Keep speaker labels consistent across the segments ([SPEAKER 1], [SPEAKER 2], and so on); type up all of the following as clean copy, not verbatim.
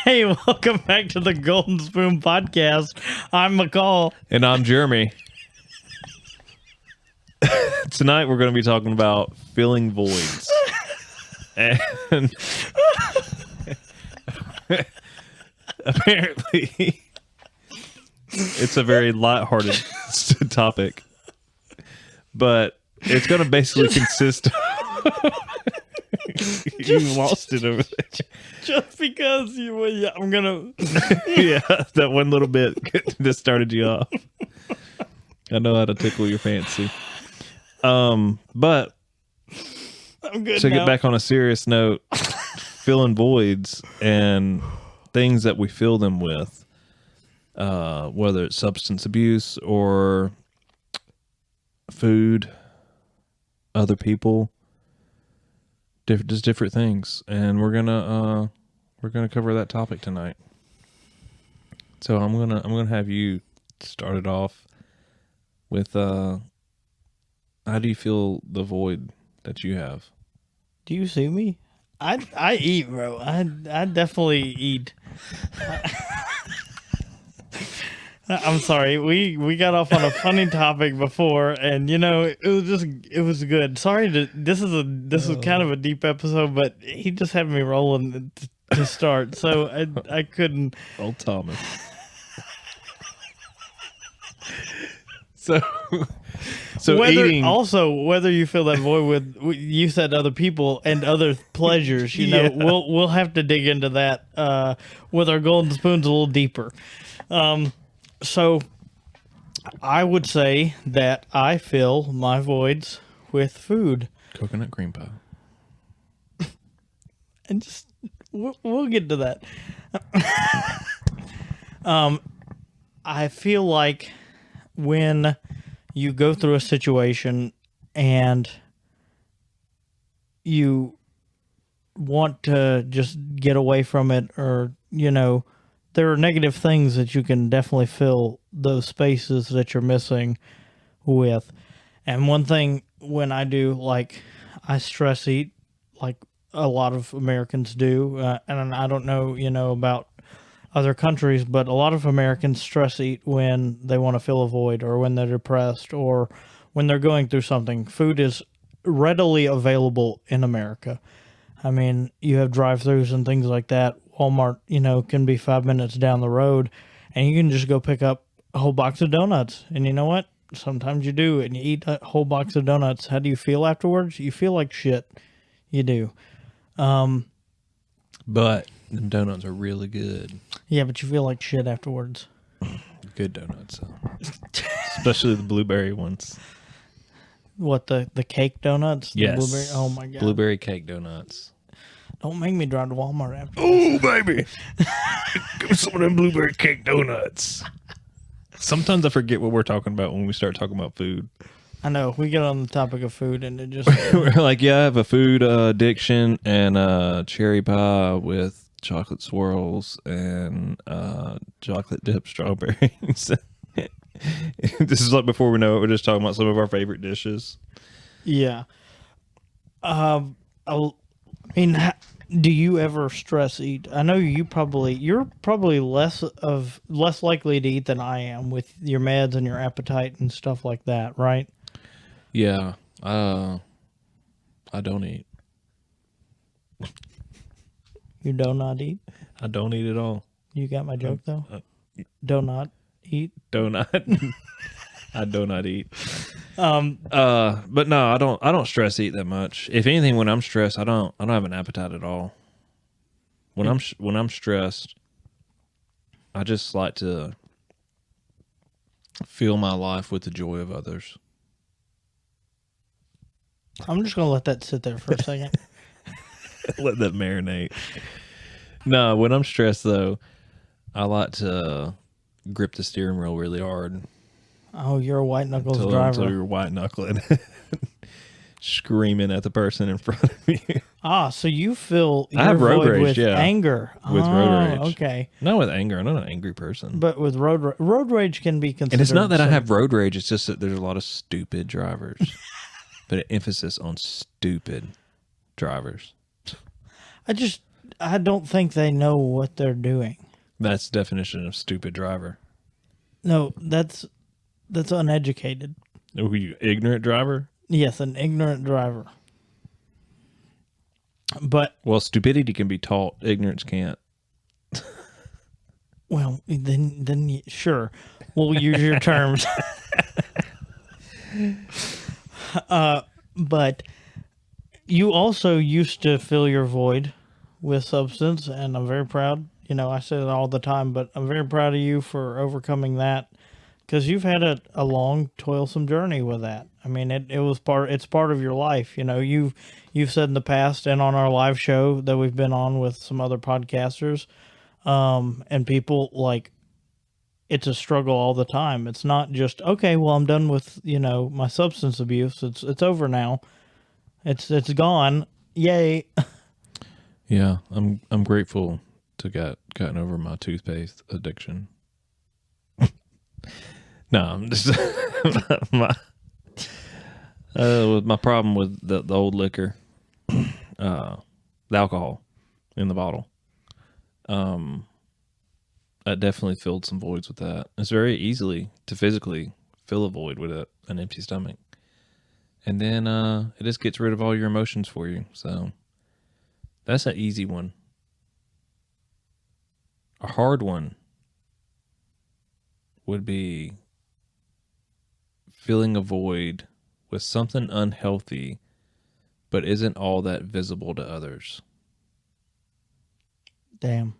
[SPEAKER 1] Hey, welcome back to the Golden Spoon Podcast. I'm McCall.
[SPEAKER 2] And I'm Jeremy. Tonight we're going to be talking about filling voids. And apparently it's a very lighthearted topic. But it's going to basically consist of... You lost it over there.
[SPEAKER 1] Just because I'm going to...
[SPEAKER 2] Yeah, that one little bit just started you off. I know how to tickle your fancy. But
[SPEAKER 1] I'm good
[SPEAKER 2] to
[SPEAKER 1] now.
[SPEAKER 2] get back on a serious note, filling voids and things that we fill them with, whether it's substance abuse or food, other people, just different things, and we're gonna cover that topic tonight. So I'm gonna have you start it off with how do you feel the void that you have?
[SPEAKER 1] Do you see me? I eat, bro. I definitely eat. I'm sorry. We got off on a funny topic before, and it was good. Sorry this is kind of a deep episode, but he just had me rolling to start, so I couldn't.
[SPEAKER 2] Old Thomas. So
[SPEAKER 1] whether you fill that void with, you said other people and other pleasures,
[SPEAKER 2] Yeah.
[SPEAKER 1] we'll have to dig into that with our golden spoons a little deeper. So I would say that I fill my voids with food.
[SPEAKER 2] coconut cream pie.
[SPEAKER 1] And just we'll get to that. I feel like when you go through a situation and you want to just get away from it, or there are negative things that you can definitely fill those spaces that you're missing with. And one thing when I do, like, I stress eat, like a lot of Americans do, and I don't know, about other countries, but a lot of Americans stress eat when they want to fill a void, or when they're depressed, or when they're going through something. Food is readily available in America. I mean, you have drive-thrus and things like that. Walmart, can be 5 minutes down the road, and you can just go pick up a whole box of donuts. And you know what? Sometimes you do, and you eat a whole box of donuts. How do you feel afterwards? You feel like shit. You do.
[SPEAKER 2] But them donuts are really good.
[SPEAKER 1] Yeah, but you feel like shit afterwards.
[SPEAKER 2] Good donuts, especially the blueberry ones.
[SPEAKER 1] What, the cake donuts? The
[SPEAKER 2] Yes.
[SPEAKER 1] Blueberry? Oh my god.
[SPEAKER 2] Blueberry cake donuts.
[SPEAKER 1] Don't make me drive to Walmart after.
[SPEAKER 2] Oh, baby. Give me some of them blueberry cake donuts. Sometimes I forget what we're talking about when we start talking about food.
[SPEAKER 1] I know. We get on the topic of food and it just...
[SPEAKER 2] We're like, yeah, I have a food addiction and cherry pie with chocolate swirls and chocolate dipped strawberries. This is like before we know it, we're just talking about some of our favorite dishes.
[SPEAKER 1] Yeah. I mean, do you ever stress eat? I know you're probably less likely to eat than I am with your meds and your appetite and stuff like that, right?
[SPEAKER 2] Yeah. I don't eat.
[SPEAKER 1] You do not eat?
[SPEAKER 2] I don't eat at all.
[SPEAKER 1] You got my joke though? Do not eat?
[SPEAKER 2] Donut. I do not eat. But no, I don't stress eat that much. If anything, when I'm stressed, I don't have an appetite at all. When I'm stressed, I just like to fill my life with the joy of others.
[SPEAKER 1] I'm just gonna let that sit there for a second.
[SPEAKER 2] Let that marinate. No, when I'm stressed though, I like to grip the steering wheel really hard.
[SPEAKER 1] Oh, you're a white knuckles
[SPEAKER 2] Until
[SPEAKER 1] driver.
[SPEAKER 2] you're white knuckling, screaming at the person in front of you.
[SPEAKER 1] So you fill your
[SPEAKER 2] I have road
[SPEAKER 1] void
[SPEAKER 2] rage,
[SPEAKER 1] with
[SPEAKER 2] yeah.
[SPEAKER 1] anger.
[SPEAKER 2] With road rage.
[SPEAKER 1] Okay.
[SPEAKER 2] Not with anger. I'm not an angry person.
[SPEAKER 1] But with road rage can be considered.
[SPEAKER 2] And it's not that I have road rage. It's just that there's a lot of stupid drivers. But an emphasis on stupid drivers.
[SPEAKER 1] I don't think they know what they're doing.
[SPEAKER 2] That's the definition of stupid driver.
[SPEAKER 1] No, that's uneducated.
[SPEAKER 2] Are you ignorant driver?
[SPEAKER 1] Yes, an ignorant driver. But
[SPEAKER 2] Well, stupidity can be taught. Ignorance can't.
[SPEAKER 1] well, then sure, we'll use your terms. But you also used to fill your void with substance, and I'm very proud. You know, I say it all the time, but I'm very proud of you for overcoming that, because you've had a long, toilsome journey with that. I mean, it's part of your life. You know, you've said in the past and on our live show that we've been on with some other podcasters, and people, like, it's a struggle all the time. It's not just, okay, well, I'm done with, my substance abuse. It's over now. It's gone. Yay.
[SPEAKER 2] Yeah, I'm grateful to gotten over my toothpaste addiction. No, I'm just my problem with the old liquor, the alcohol in the bottle. I definitely filled some voids with that. It's very easily to physically fill a void with an empty stomach. And then it just gets rid of all your emotions for you. So that's an easy one. A hard one would be filling a void with something unhealthy, but isn't all that visible to others.
[SPEAKER 1] Damn.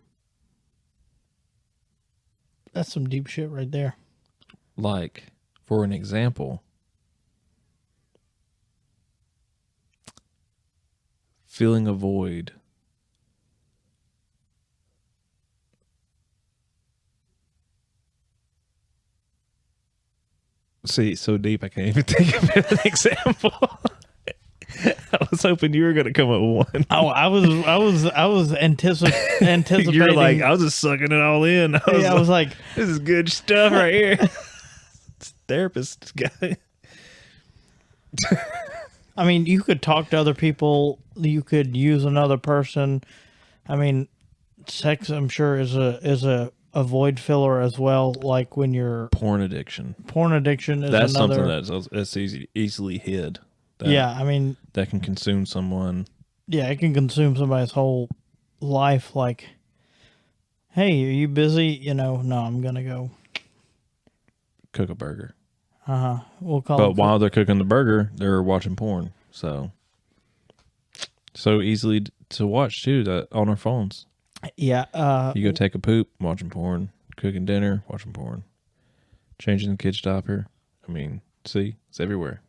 [SPEAKER 1] That's some deep shit right there.
[SPEAKER 2] Like, for an example, filling a void see, so deep I can't even think of an example. I was hoping you were going to come up with one.
[SPEAKER 1] Oh, I was anticipating.
[SPEAKER 2] You're like, I was just sucking it all in.
[SPEAKER 1] I was like,
[SPEAKER 2] this is good stuff right here. It's therapist guy.
[SPEAKER 1] I mean, you could talk to other people. You could use another person. I mean, sex, I'm sure, is a void filler as well. Like when you're
[SPEAKER 2] Porn addiction.
[SPEAKER 1] That's another,
[SPEAKER 2] something that's easily hid.
[SPEAKER 1] I mean,
[SPEAKER 2] that can consume someone.
[SPEAKER 1] Yeah, it can consume somebody's whole life. Like, hey, are you busy? No, I'm gonna go
[SPEAKER 2] Cook a burger.
[SPEAKER 1] We'll call.
[SPEAKER 2] But while they're cooking the burger, they're watching porn. So easily to watch too. That on our phones.
[SPEAKER 1] Yeah.
[SPEAKER 2] You go take a poop, watching porn. Cooking dinner, watching porn. Changing the kid's diaper. I mean, see, it's everywhere.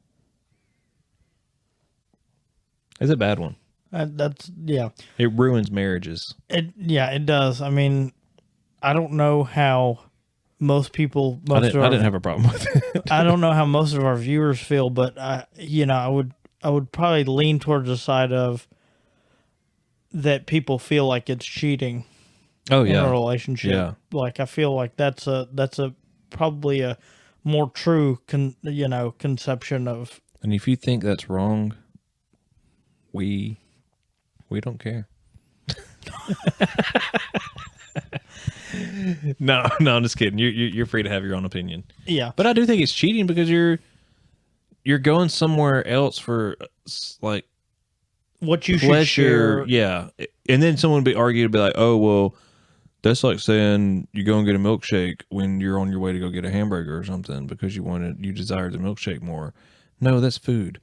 [SPEAKER 2] It's a bad one. It ruins marriages.
[SPEAKER 1] It does. I mean, I don't know how most people.
[SPEAKER 2] I didn't have a problem with it.
[SPEAKER 1] I don't know how most of our viewers feel, but I would probably lean towards the side of that people feel like it's cheating.
[SPEAKER 2] Oh yeah,
[SPEAKER 1] in a relationship.
[SPEAKER 2] Yeah,
[SPEAKER 1] like I feel like that's probably a more true conception of.
[SPEAKER 2] And if you think that's wrong, we don't care. No, I'm just kidding. You're free to have your own opinion.
[SPEAKER 1] Yeah,
[SPEAKER 2] but I do think it's cheating because you're going somewhere else for like
[SPEAKER 1] what you
[SPEAKER 2] pleasure.
[SPEAKER 1] Should share.
[SPEAKER 2] Yeah, and then someone would be argued to be like, oh well, that's like saying you go and get a milkshake when you're on your way to go get a hamburger or something because you desired the milkshake more. No, that's food.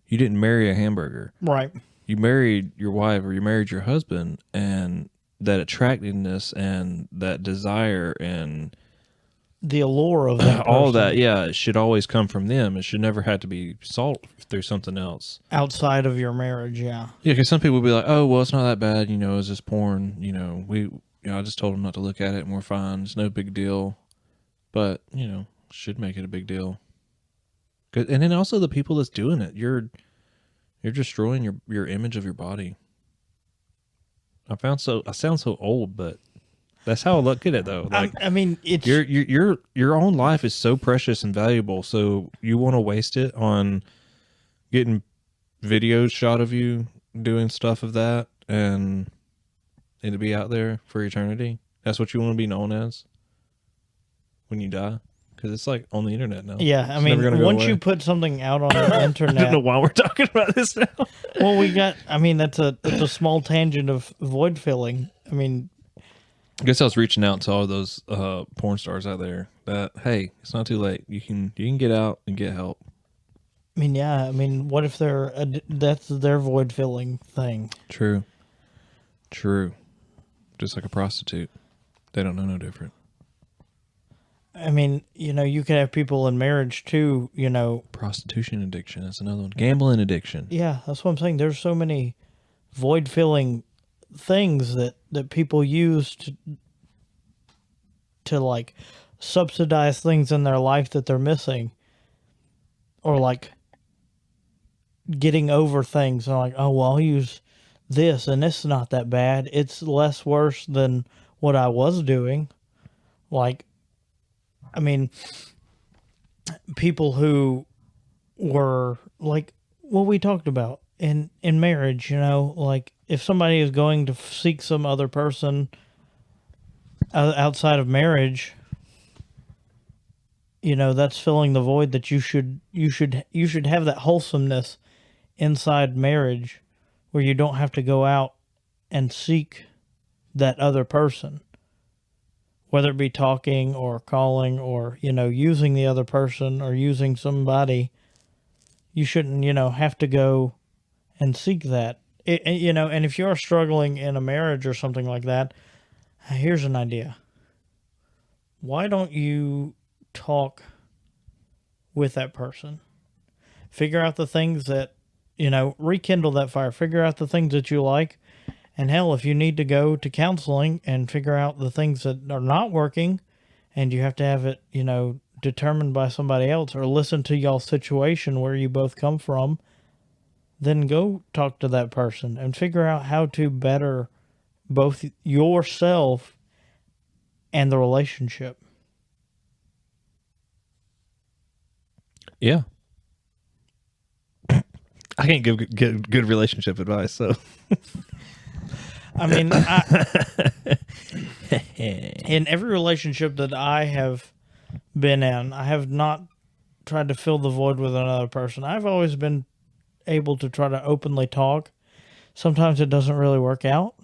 [SPEAKER 2] You didn't marry a hamburger.
[SPEAKER 1] Right.
[SPEAKER 2] You married your wife or you married your husband, and that attractiveness and that desire and
[SPEAKER 1] the allure of that
[SPEAKER 2] all
[SPEAKER 1] person
[SPEAKER 2] that, yeah, it should always come from them. It should never have to be sought through something else.
[SPEAKER 1] Outside of your marriage, yeah.
[SPEAKER 2] Yeah, because some people will be like, oh, well, it's not that bad, it's just porn, I just told them not to look at it and we're fine. It's no big deal. But, should make it a big deal. And then also the people that's doing it, you're destroying your image of your body. I sound so old, but that's how I look at it though. Like,
[SPEAKER 1] I mean, it's
[SPEAKER 2] your own life is so precious and valuable. So you want to waste it on getting videos shot of you doing stuff of that, and and to be out there for eternity? That's what you want to be known as when you die? Because it's like on the internet now.
[SPEAKER 1] Yeah, I mean, once you put something out on the internet...
[SPEAKER 2] I don't know why we're talking about this now.
[SPEAKER 1] Well, that's a small tangent of void filling. I mean...
[SPEAKER 2] I guess I was reaching out to all those porn stars out there that, hey, it's not too late. You can get out and get help.
[SPEAKER 1] I mean, yeah. I mean, what if that's their void filling thing?
[SPEAKER 2] True. Just like a prostitute. They don't know no different.
[SPEAKER 1] I mean, you could have people in marriage too,
[SPEAKER 2] Prostitution addiction. That's another one. Gambling addiction.
[SPEAKER 1] Yeah, that's what I'm saying. There's so many void filling things that people use to like subsidize things in their life that they're missing, or like getting over things. And like, oh well, I'll use this and it's not that bad. It's less worse than what I was doing. Like, I mean, people who were like what we talked about in marriage, like if somebody is going to seek some other person outside of marriage, that's filling the void that you should have that wholesomeness inside marriage where you don't have to go out and seek that other person, whether it be talking or calling or, using the other person or using somebody. You shouldn't, have to go and seek that. And if you're struggling in a marriage or something like that, here's an idea. Why don't you talk with that person? Figure out the things that, rekindle that fire. Figure out the things that you like. And hell, if you need to go to counseling and figure out the things that are not working and you have to have it, determined by somebody else, or listen to y'all's situation where you both come from, then go talk to that person and figure out how to better both yourself and the relationship.
[SPEAKER 2] Yeah. I can't give good relationship advice, so...
[SPEAKER 1] I mean, in every relationship that I have been in, I have not tried to fill the void with another person. I've always been able to try to openly talk. Sometimes it doesn't really work out,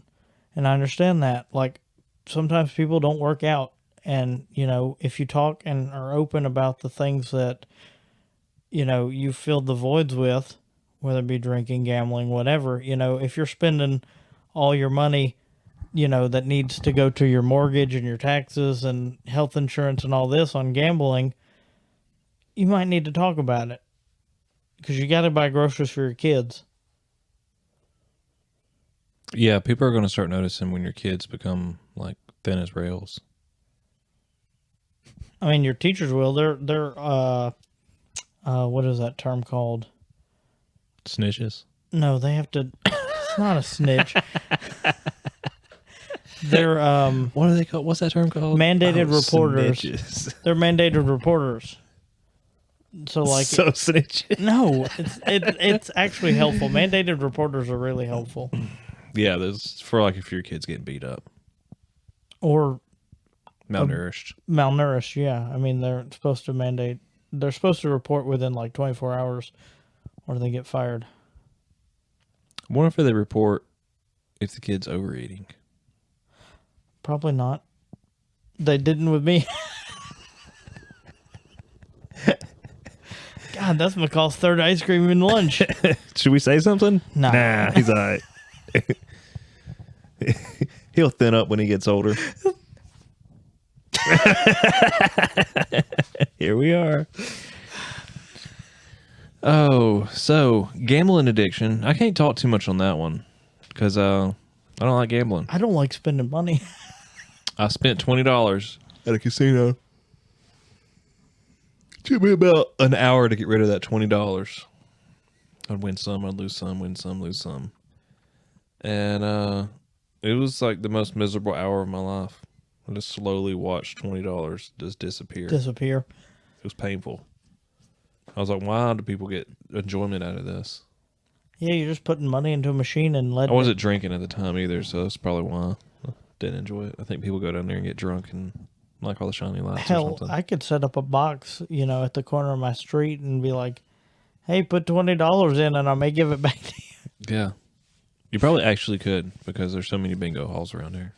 [SPEAKER 1] and I understand that. Like, sometimes people don't work out, and, if you talk and are open about the things that, you filled the voids with, whether it be drinking, gambling, whatever, if you're spending all your money, that needs to go to your mortgage and your taxes and health insurance and all this on gambling, you might need to talk about it because you got to buy groceries for your kids.
[SPEAKER 2] Yeah, people are going to start noticing when your kids become like thin as rails.
[SPEAKER 1] I mean, your teachers will. They're what is that term called?
[SPEAKER 2] Snitches? No,
[SPEAKER 1] they have to. It's not a snitch. They're
[SPEAKER 2] what are they called? What's that term called?
[SPEAKER 1] Mandated reporters.
[SPEAKER 2] Snitches.
[SPEAKER 1] They're mandated reporters. So
[SPEAKER 2] snitches.
[SPEAKER 1] No, it's actually helpful. Mandated reporters are really helpful.
[SPEAKER 2] Yeah, there's for like if your kid's getting beat up
[SPEAKER 1] or
[SPEAKER 2] malnourished.
[SPEAKER 1] Malnourished, yeah. I mean, they're supposed to report within like 24 hours or they get fired.
[SPEAKER 2] I wonder if they report if the kid's overeating.
[SPEAKER 1] Probably not. They didn't with me. God, that's McCall's third ice cream in lunch.
[SPEAKER 2] Should we say something?
[SPEAKER 1] Nah,
[SPEAKER 2] he's all right. He'll thin up when he gets older. Here we are. Oh, so gambling addiction. I can't talk too much on that one because I don't like gambling.
[SPEAKER 1] I don't like spending money.
[SPEAKER 2] I spent $20 at a casino. It took me about an hour to get rid of that $20. I'd win some, I'd lose some, win some, lose some. And it was like the most miserable hour of my life. I just slowly watched $20 just disappear. It was painful. I was like, why do people get enjoyment out of this?
[SPEAKER 1] Yeah, you're just putting money into a machine and
[SPEAKER 2] I
[SPEAKER 1] letting
[SPEAKER 2] wasn't drinking at the time either, so that's probably why I didn't enjoy it. I think people go down there and get drunk and like all the shiny lights or
[SPEAKER 1] Hell,
[SPEAKER 2] something.
[SPEAKER 1] I could set up a box, at the corner of my street and be like, hey, put $20 in and I may give it back to you.
[SPEAKER 2] Yeah. You probably actually could because there's so many bingo halls around here.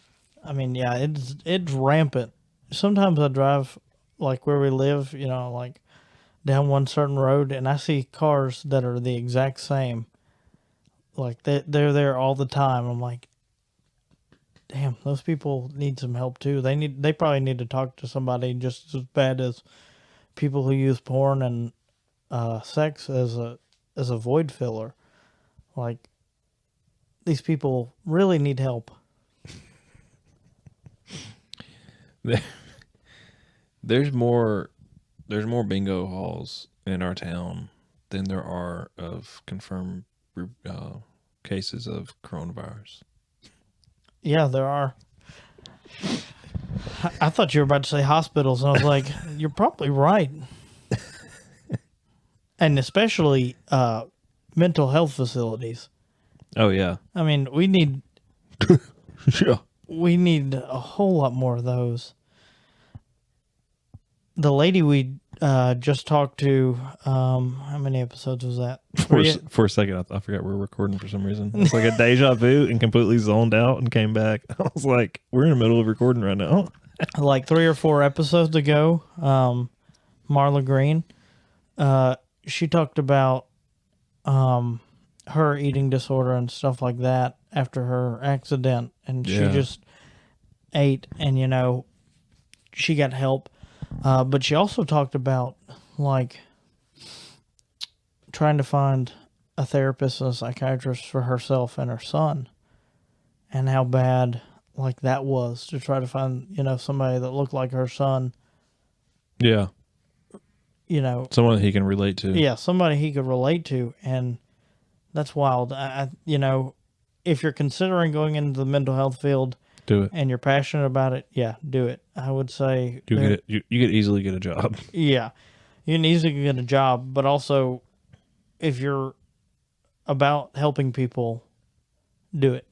[SPEAKER 1] I mean, yeah, it's rampant. Sometimes I drive, like where we live, like down one certain road, and I see cars that are the exact same. Like they're there all the time. I'm like, damn, those people need some help too. They probably need to talk to somebody just as bad as people who use porn and sex as a void filler. Like, these people really need help.
[SPEAKER 2] There's more bingo halls in our town than there are of confirmed cases of coronavirus.
[SPEAKER 1] Yeah, there are. I thought you were about to say hospitals, and I was like, you're probably right. And especially mental health facilities.
[SPEAKER 2] Oh yeah.
[SPEAKER 1] I mean, we need
[SPEAKER 2] Yeah.
[SPEAKER 1] we need a whole lot more of those. The lady we just talked to, how many episodes was that?
[SPEAKER 2] For a second, I forgot we were recording for some reason. It's like a deja vu and completely zoned out and came back. I was like, we're in the middle of recording right now.
[SPEAKER 1] Like 3 or 4 episodes ago, Marla Green, she talked about her eating disorder and stuff like that after her accident, and she just ate, and she got help, but she also talked about like trying to find a therapist and a psychiatrist for herself and her son, and how bad like that was to try to find somebody that looked like her son.
[SPEAKER 2] Yeah.
[SPEAKER 1] Someone
[SPEAKER 2] that he can relate to.
[SPEAKER 1] Yeah, somebody he could relate to, and that's wild. If you're considering going into the mental health field,
[SPEAKER 2] do it,
[SPEAKER 1] and you're passionate about it, yeah, do it. I would say
[SPEAKER 2] you get it. You could easily get a job.
[SPEAKER 1] Yeah, you can easily get a job, but also if you're about helping people, do it.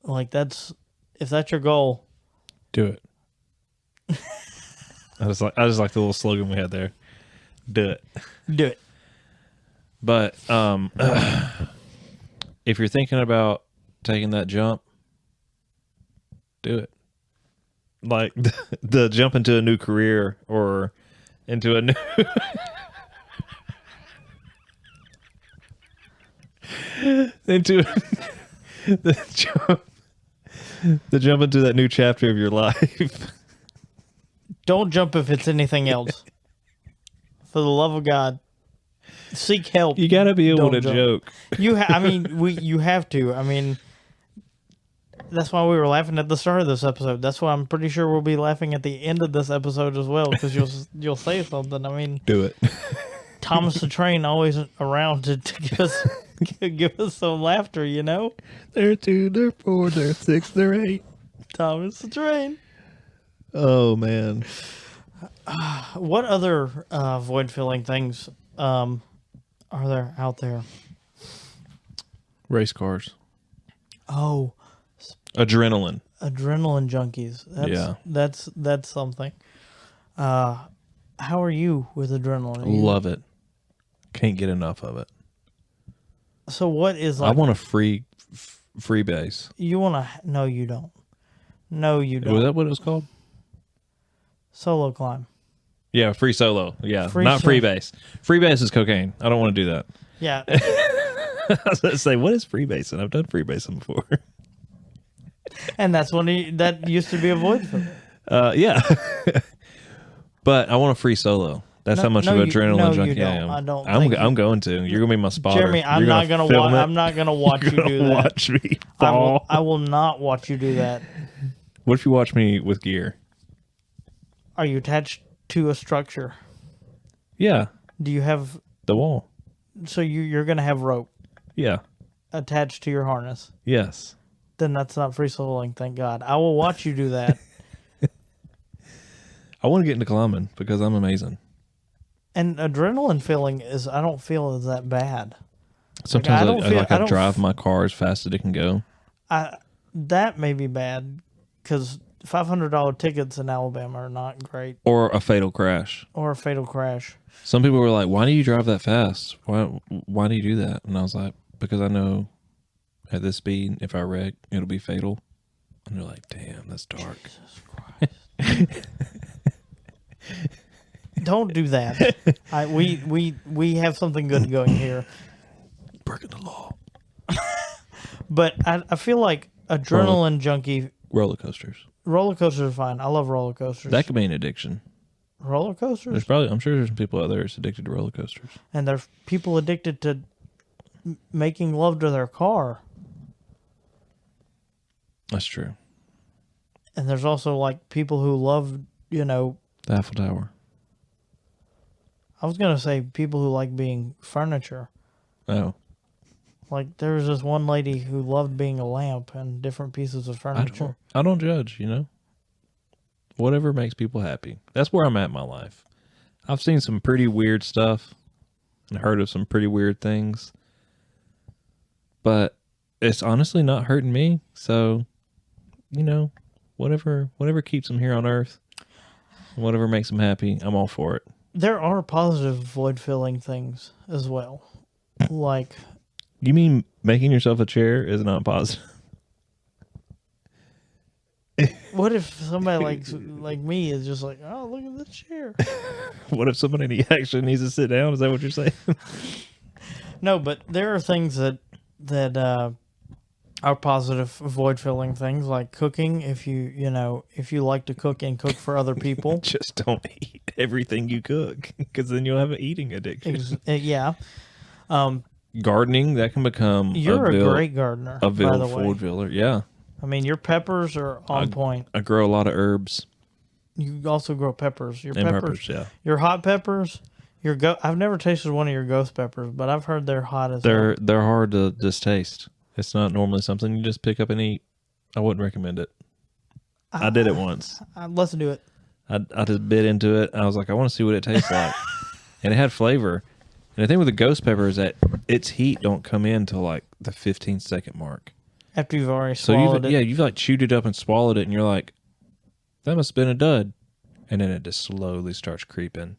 [SPEAKER 1] Like if that's your goal,
[SPEAKER 2] do it. I just like the little slogan we had there. Do it.
[SPEAKER 1] Do it.
[SPEAKER 2] But if you're thinking about taking that jump, do it. Like the jump into a new career or into a new into the jump into that new chapter of your life.
[SPEAKER 1] Don't jump if it's anything else. For the love of God, seek help.
[SPEAKER 2] You got to be able to joke.
[SPEAKER 1] You have to. I mean, that's why we were laughing at the start of this episode. That's why I'm pretty sure we'll be laughing at the end of this episode as well, because you'll say something. I mean,
[SPEAKER 2] do it.
[SPEAKER 1] Thomas the Train always around to give us some laughter.
[SPEAKER 2] They're 2, they're 4, they're 6, they're 8.
[SPEAKER 1] Thomas the Train.
[SPEAKER 2] Oh man.
[SPEAKER 1] What other void filling things are there out there?
[SPEAKER 2] Race cars.
[SPEAKER 1] Oh,
[SPEAKER 2] adrenaline
[SPEAKER 1] junkies. That's something. How are you with adrenaline?
[SPEAKER 2] Love it. Can't get enough of it.
[SPEAKER 1] So what is
[SPEAKER 2] I want a free base.
[SPEAKER 1] You want to? No, you don't. No, you don't.
[SPEAKER 2] Was that what it was called?
[SPEAKER 1] Solo climb.
[SPEAKER 2] Yeah, free solo. Yeah, not free base. Free base is cocaine. I don't want to do that.
[SPEAKER 1] Yeah.
[SPEAKER 2] I was going to say, what is freebasing? I've done freebasing before.
[SPEAKER 1] And that's that used to be a void for me.
[SPEAKER 2] Yeah. But I want a free solo. That's how much of an adrenaline junkie I am. I'm going to. You're going to be my spotter.
[SPEAKER 1] Jeremy, I'm not going to watch you do that.
[SPEAKER 2] Watch me fall.
[SPEAKER 1] I will not watch you do that.
[SPEAKER 2] What if you watch me with gear?
[SPEAKER 1] Are you attached to a structure?
[SPEAKER 2] Yeah.
[SPEAKER 1] Do you have
[SPEAKER 2] the wall?
[SPEAKER 1] So you're going to have rope?
[SPEAKER 2] Yeah.
[SPEAKER 1] Attached to your harness?
[SPEAKER 2] Yes.
[SPEAKER 1] Then that's not free soloing, thank God. I will watch you do that.
[SPEAKER 2] I want to get into climbing because I'm amazing.
[SPEAKER 1] And adrenaline feeling I don't feel is that bad.
[SPEAKER 2] Sometimes I drive my car as fast as it can go.
[SPEAKER 1] That may be bad because $500 tickets in Alabama are not great.
[SPEAKER 2] Or a fatal crash.
[SPEAKER 1] Some
[SPEAKER 2] people were like, "Why do you drive that fast? Why do you do that?" And I was like, "Because I know at this speed, if I wreck, it'll be fatal." And they're like, "Damn, that's dark."
[SPEAKER 1] Jesus Christ. Don't do that. We have something good going here.
[SPEAKER 2] Breaking the law.
[SPEAKER 1] But I feel like adrenaline junkie.
[SPEAKER 2] Roller coasters.
[SPEAKER 1] Roller coasters are fine. I love roller coasters.
[SPEAKER 2] That could be an addiction.
[SPEAKER 1] Roller coasters?
[SPEAKER 2] I'm sure there's some people out there that's addicted to roller coasters.
[SPEAKER 1] And there's people addicted to making love to their car.
[SPEAKER 2] That's true.
[SPEAKER 1] And there's also like people who love,
[SPEAKER 2] the Eiffel Tower.
[SPEAKER 1] I was going to say people who like being furniture.
[SPEAKER 2] Oh.
[SPEAKER 1] Like there was this one lady who loved being a lamp and different pieces of furniture.
[SPEAKER 2] I don't judge, Whatever makes people happy. That's where I'm at in my life. I've seen some pretty weird stuff and heard of some pretty weird things. But it's honestly not hurting me. So, whatever keeps them here on earth, whatever makes them happy, I'm all for it.
[SPEAKER 1] There are positive void-filling things as well. Like...
[SPEAKER 2] You mean making yourself a chair is not positive?
[SPEAKER 1] What if somebody like me is just like, oh, look at this chair?
[SPEAKER 2] What if somebody actually needs to sit down? Is that what you're saying?
[SPEAKER 1] No, but there are things that are positive void-filling things, like cooking. If you like to cook and cook for other people.
[SPEAKER 2] Just don't eat everything you cook, because then you'll have an eating addiction.
[SPEAKER 1] Yeah.
[SPEAKER 2] Gardening, that can become
[SPEAKER 1] You're a great gardener,
[SPEAKER 2] by
[SPEAKER 1] the way.
[SPEAKER 2] Ford filler, yeah.
[SPEAKER 1] I mean, your peppers are on point.
[SPEAKER 2] I grow a lot of herbs.
[SPEAKER 1] You also grow peppers. Your
[SPEAKER 2] peppers, yeah.
[SPEAKER 1] Your hot peppers. I've never tasted one of your ghost peppers, but I've heard they're hot as
[SPEAKER 2] hell. They're hard to distaste. It's not normally something you just pick up and eat. I wouldn't recommend it. I did it once.
[SPEAKER 1] Let's do it.
[SPEAKER 2] I just bit into it. I was like, I want to see what it tastes like. And it had flavor. And the thing with the ghost pepper is that its heat don't come in till like the 15-second mark.
[SPEAKER 1] After you've already swallowed it.
[SPEAKER 2] Yeah, you've like chewed it up and swallowed it, and you're like, that must have been a dud. And then it just slowly starts creeping.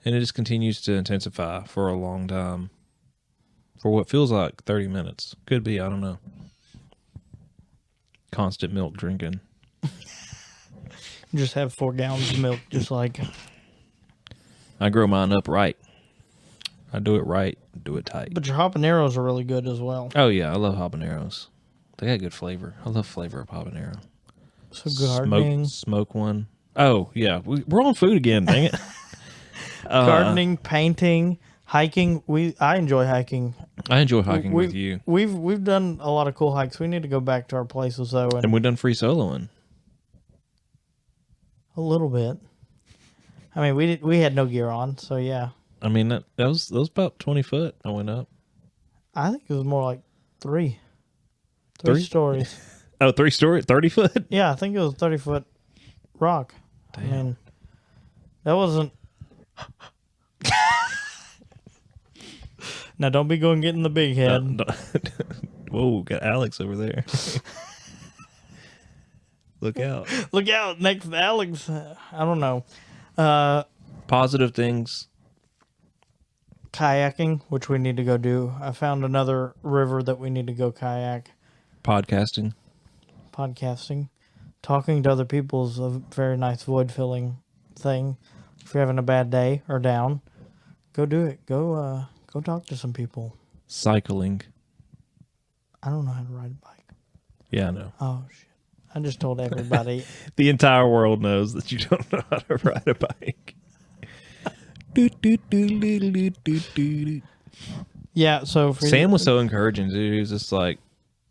[SPEAKER 2] And it just continues to intensify for a long time. For what feels like 30 minutes. Could be, I don't know. Constant milk drinking.
[SPEAKER 1] Just have 4 gallons of milk, just like...
[SPEAKER 2] I grow mine up right. I do it right, do it tight.
[SPEAKER 1] But your habaneros are really good as well.
[SPEAKER 2] Oh, yeah, I love habaneros. They got good flavor. I love flavor of habanero.
[SPEAKER 1] So gardening.
[SPEAKER 2] Smoke one. Oh, yeah. We're on food again, dang it.
[SPEAKER 1] Gardening, painting, hiking. I enjoy hiking.
[SPEAKER 2] I enjoy hiking with you.
[SPEAKER 1] We've done a lot of cool hikes. We need to go back to our places, though.
[SPEAKER 2] And we've done free soloing.
[SPEAKER 1] A little bit. I mean, we had no gear on, so yeah.
[SPEAKER 2] I mean, that was about 20 foot I went up.
[SPEAKER 1] I think it was more like 3. 3 stories.
[SPEAKER 2] Oh, 3 stories? 30 foot?
[SPEAKER 1] Yeah, I think it was 30-foot rock. Damn. I mean, that wasn't... Now, don't be going getting the big head.
[SPEAKER 2] Whoa, got Alex over there. Look out.
[SPEAKER 1] Look out, next to Alex. I don't know.
[SPEAKER 2] Positive things.
[SPEAKER 1] Kayaking, which we need to go do. I found another river that we need to go kayak.
[SPEAKER 2] Podcasting.
[SPEAKER 1] Talking to other people is a very nice void-filling thing. If you're having a bad day or down, go do it. Go talk to some people.
[SPEAKER 2] Cycling.
[SPEAKER 1] I don't know how to ride a bike.
[SPEAKER 2] Yeah, I know.
[SPEAKER 1] Oh, shit. I just told everybody.
[SPEAKER 2] The entire world knows that you don't know how to ride a bike.
[SPEAKER 1] Yeah, so
[SPEAKER 2] Sam was so encouraging, dude. He was just like,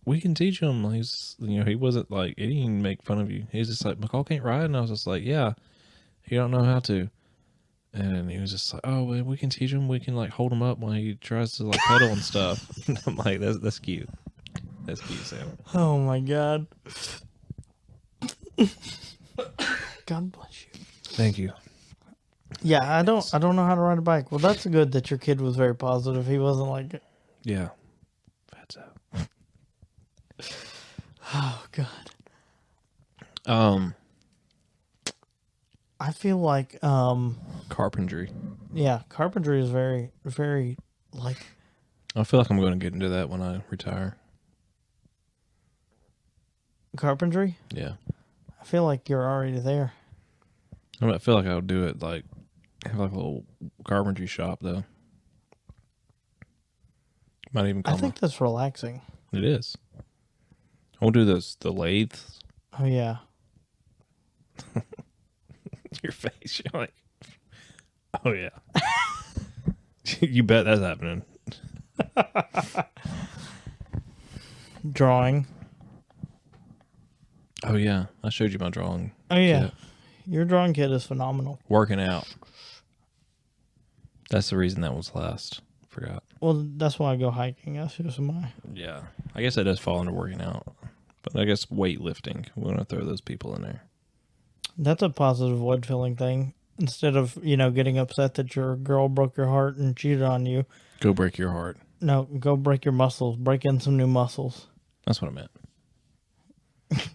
[SPEAKER 2] we can teach him. He wasn't like, he didn't even make fun of you. He was just like, McCall can't ride. And I was just like, yeah, you don't know how to. And he was just like, oh, well, we can teach him. We can like hold him up when he tries to like pedal and stuff. I'm like, that's cute. That's cute, Sam.
[SPEAKER 1] Oh my God. God bless you.
[SPEAKER 2] Thank you.
[SPEAKER 1] Yeah, I don't know how to ride a bike. Well, that's good that your kid was very positive. He wasn't like,
[SPEAKER 2] Yeah. Fatso.
[SPEAKER 1] Oh God. I feel like
[SPEAKER 2] Carpentry.
[SPEAKER 1] yeah, carpentry is very, very like.
[SPEAKER 2] I feel like I'm going to get into that when I retire.
[SPEAKER 1] Carpentry?
[SPEAKER 2] Yeah.
[SPEAKER 1] I feel like you're already there.
[SPEAKER 2] I feel like I would do it like have like a little carpentry shop though. Might even call
[SPEAKER 1] I think that's relaxing.
[SPEAKER 2] it is. I will do the lathes.
[SPEAKER 1] Oh yeah.
[SPEAKER 2] Your face, you're like, oh yeah. You bet that's happening.
[SPEAKER 1] Drawing.
[SPEAKER 2] Oh yeah, I showed you my drawing.
[SPEAKER 1] Oh yeah.
[SPEAKER 2] kit.
[SPEAKER 1] Your drawing kit is phenomenal.
[SPEAKER 2] Working out. That's the reason that was last. Forgot.
[SPEAKER 1] Well, that's why I go hiking. That's just my.
[SPEAKER 2] Yeah, I guess that does fall under working out, but I guess weightlifting. We're gonna throw those people in there.
[SPEAKER 1] That's a positive void filling thing. Instead of getting upset that your girl broke your heart and cheated on you.
[SPEAKER 2] Go break your heart.
[SPEAKER 1] No, go break your muscles. Break in some new muscles.
[SPEAKER 2] That's what I meant.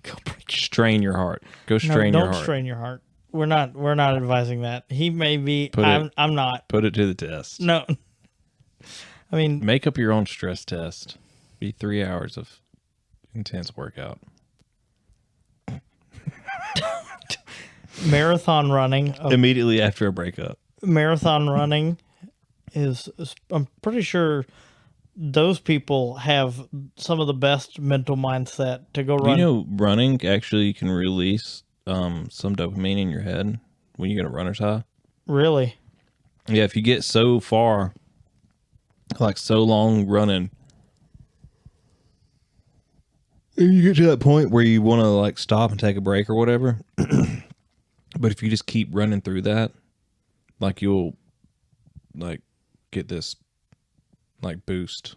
[SPEAKER 1] Go break.
[SPEAKER 2] Strain your heart. Go strain your heart.
[SPEAKER 1] Don't strain your heart. We're not advising that. He may be. I'm not.
[SPEAKER 2] Put it to the test.
[SPEAKER 1] No. I mean,
[SPEAKER 2] Make up your own stress test. Be 3 hours of intense workout.
[SPEAKER 1] marathon running.
[SPEAKER 2] Immediately after a breakup.
[SPEAKER 1] Marathon running is. I'm pretty sure those people have some of the best mental mindset to go run.
[SPEAKER 2] You know, running actually can release some dopamine in your head when you get a runner's high.
[SPEAKER 1] Really?
[SPEAKER 2] Yeah, if you get so far, like so long running, and you get to that point where you want to like stop and take a break or whatever. But if you just keep running through that, like you'll like get this like boost.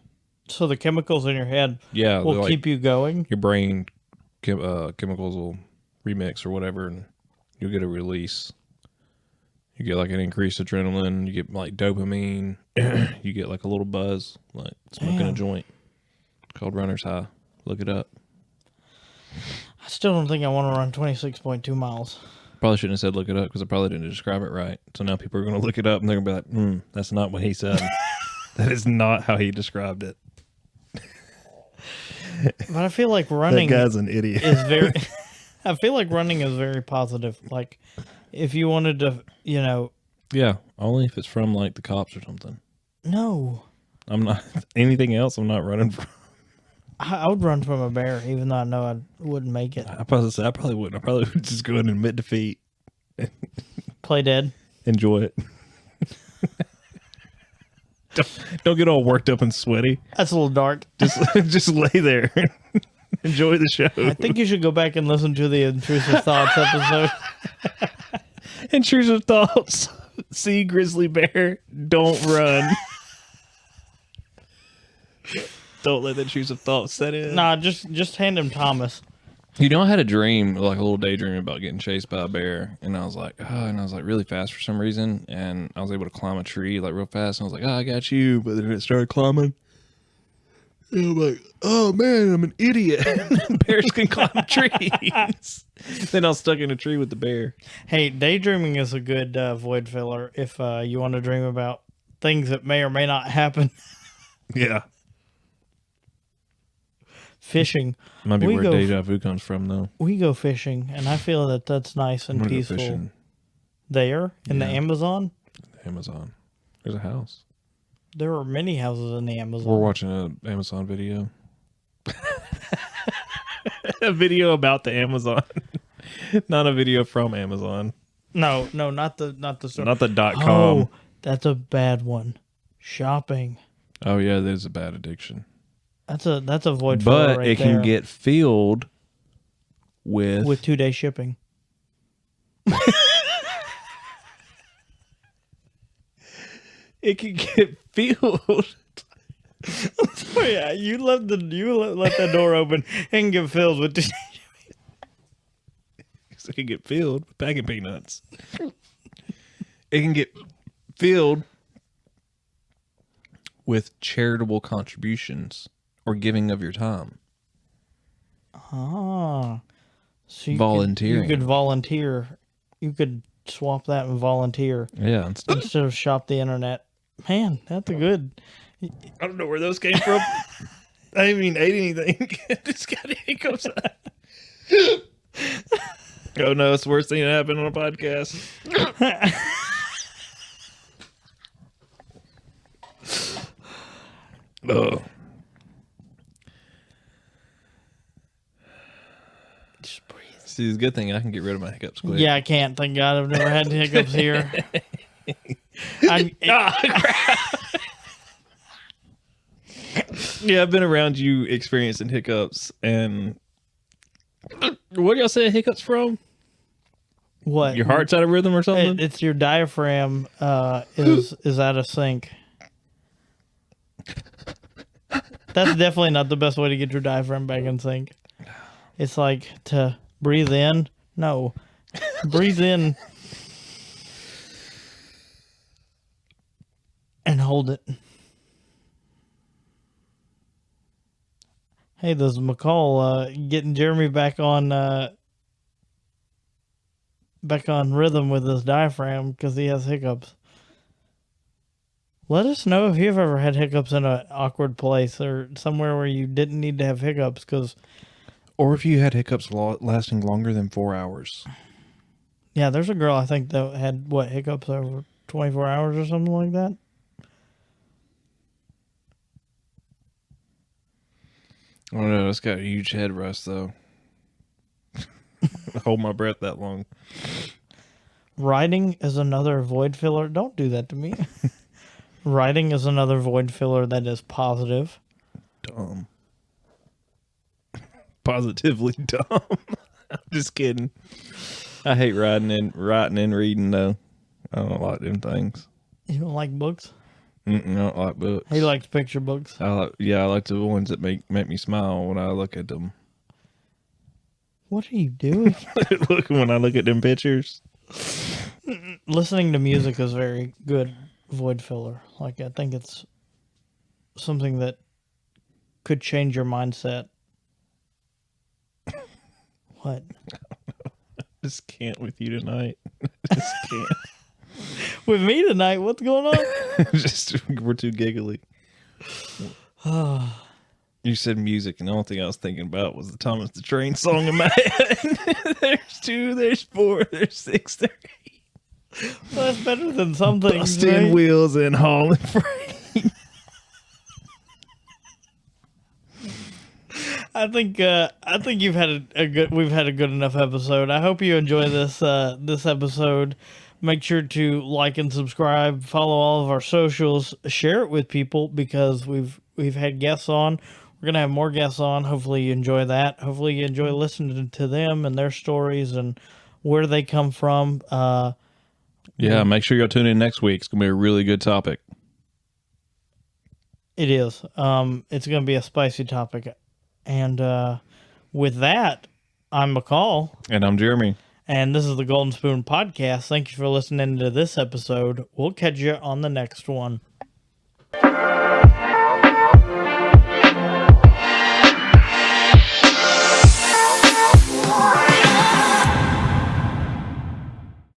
[SPEAKER 1] So the chemicals in your head
[SPEAKER 2] Yeah,
[SPEAKER 1] will
[SPEAKER 2] like,
[SPEAKER 1] keep you going.
[SPEAKER 2] your brain chemicals will remix or whatever, and you'll get a release. You get like an increased adrenaline. You get like dopamine. You get like a little buzz, like smoking a joint. Called runner's high. Look it up.
[SPEAKER 1] I still don't think I want to run 26.2 miles.
[SPEAKER 2] Probably shouldn't have said look it up because I probably didn't describe it right. So now people are going to look it up and they're going to be like, that's not what he said. That is not how he described it.
[SPEAKER 1] But I feel like running
[SPEAKER 2] That guy's an idiot.
[SPEAKER 1] is very. I feel like running is very positive. Like, if you wanted to,
[SPEAKER 2] Yeah, only if it's from like the cops or something.
[SPEAKER 1] No.
[SPEAKER 2] I'm not anything else. I'm not running from.
[SPEAKER 1] I would run from a bear, even though I know I wouldn't make it.
[SPEAKER 2] I probably wouldn't. I probably would just go in and admit defeat.
[SPEAKER 1] Play dead.
[SPEAKER 2] Enjoy it. Don't get all worked up and sweaty.
[SPEAKER 1] That's a little dark.
[SPEAKER 2] Just lay there. Enjoy the show.
[SPEAKER 1] I think you should go back and listen to the Intrusive Thoughts episode.
[SPEAKER 2] Intrusive thoughts. See grizzly bear. Don't run. Don't let the intrusive thoughts set in.
[SPEAKER 1] Nah, just hand him Thomas.
[SPEAKER 2] You know, I had a dream, like a little daydream about getting chased by a bear, and I was like, really fast for some reason, and I was able to climb a tree like real fast, and I was like, I got you, but then it started climbing. And I'm like, oh man, I'm an idiot. Bears can climb trees. Then I was stuck in a tree with the bear.
[SPEAKER 1] Hey, daydreaming is a good void filler if you want to dream about things that may or may not happen.
[SPEAKER 2] Yeah.
[SPEAKER 1] Fishing.
[SPEAKER 2] Might be where deja vu comes from, though.
[SPEAKER 1] We go fishing, and I feel that that's nice and peaceful. There in the Amazon.
[SPEAKER 2] Amazon. There's a house.
[SPEAKER 1] There are many houses in the Amazon.
[SPEAKER 2] We're watching an Amazon video. A video about the Amazon, not a video from Amazon.
[SPEAKER 1] No, not the store.
[SPEAKER 2] Not the .com.
[SPEAKER 1] Oh, that's a bad one. Shopping.
[SPEAKER 2] Oh yeah, there's a bad addiction.
[SPEAKER 1] That's a void filler
[SPEAKER 2] but
[SPEAKER 1] right
[SPEAKER 2] it can get filled with
[SPEAKER 1] 2-day shipping.
[SPEAKER 2] It can get filled.
[SPEAKER 1] Oh yeah, you let that door open and get filled with.
[SPEAKER 2] So it can get filled with packing peanuts. It can get filled with charitable contributions or giving of your time.
[SPEAKER 1] Ah. So
[SPEAKER 2] Volunteering.
[SPEAKER 1] You could volunteer. You could swap that and volunteer.
[SPEAKER 2] Yeah.
[SPEAKER 1] Instead of shop the internet. Man, that's a good.
[SPEAKER 2] I don't know where those came from. I didn't even ate anything. Just got hiccups. Oh no, it's the worst thing that happened on a podcast. Oh.
[SPEAKER 1] Just breathe.
[SPEAKER 2] See, it's a good thing I can get rid of my hiccups quick.
[SPEAKER 1] Yeah, I can't. Thank God I've never had hiccups here.
[SPEAKER 2] Yeah, I've been around you experiencing hiccups, and what do y'all say hiccups from?
[SPEAKER 1] What?
[SPEAKER 2] Your heart's out of rhythm or something?
[SPEAKER 1] It's your diaphragm is out of sync. That's definitely not the best way to get your diaphragm back in sync. It's like to breathe in. No. Breathe in and hold it. Hey, this is McCall getting Jeremy back on rhythm with his diaphragm because he has hiccups. Let us know if you've ever had hiccups in an awkward place or somewhere where you didn't need to have hiccups.
[SPEAKER 2] Or if you had hiccups lasting longer than 4 hours.
[SPEAKER 1] Yeah, there's a girl I think that had, hiccups over 24 hours or something like that?
[SPEAKER 2] I don't know. It's got a huge head rust, though. Hold my breath that long.
[SPEAKER 1] Writing is another void filler. Don't do that to me. Writing is another void filler that is positive.
[SPEAKER 2] Dumb. Positively dumb. I'm just kidding. I hate writing and reading, though. I don't like them things.
[SPEAKER 1] You don't like books?
[SPEAKER 2] I don't like books.
[SPEAKER 1] He likes picture books.
[SPEAKER 2] I like the ones that make me smile when I look at them.
[SPEAKER 1] What are you doing?
[SPEAKER 2] Look, when I look at them pictures.
[SPEAKER 1] Listening to music is very good void filler. Like, I think it's something that could change your mindset. What?
[SPEAKER 2] I just can't with you tonight. I just can't.
[SPEAKER 1] With me tonight? What's going on?
[SPEAKER 2] We're too giggly. You said music, and the only thing I was thinking about was the Thomas the Train song in my head. There's 2, there's 4, there's 6, there's 8.
[SPEAKER 1] Well, that's better than some things,
[SPEAKER 2] Busting
[SPEAKER 1] right?
[SPEAKER 2] wheels and hauling freight.
[SPEAKER 1] I think we've had a good enough episode. I hope you enjoy this episode. Make sure to like and subscribe, follow all of our socials, share it with people because we've had guests on. We're gonna have more guests on. Hopefully you enjoy that. Hopefully you enjoy listening to them and their stories and where they come from.
[SPEAKER 2] Yeah, make sure you'll tune in next week. It's gonna be a really good topic.
[SPEAKER 1] It is. It's gonna be a spicy topic. And with that, I'm McCall.
[SPEAKER 2] And I'm Jeremy.
[SPEAKER 1] And this is the Golden Spoon Podcast. Thank you for listening to this episode. We'll catch you on the next one.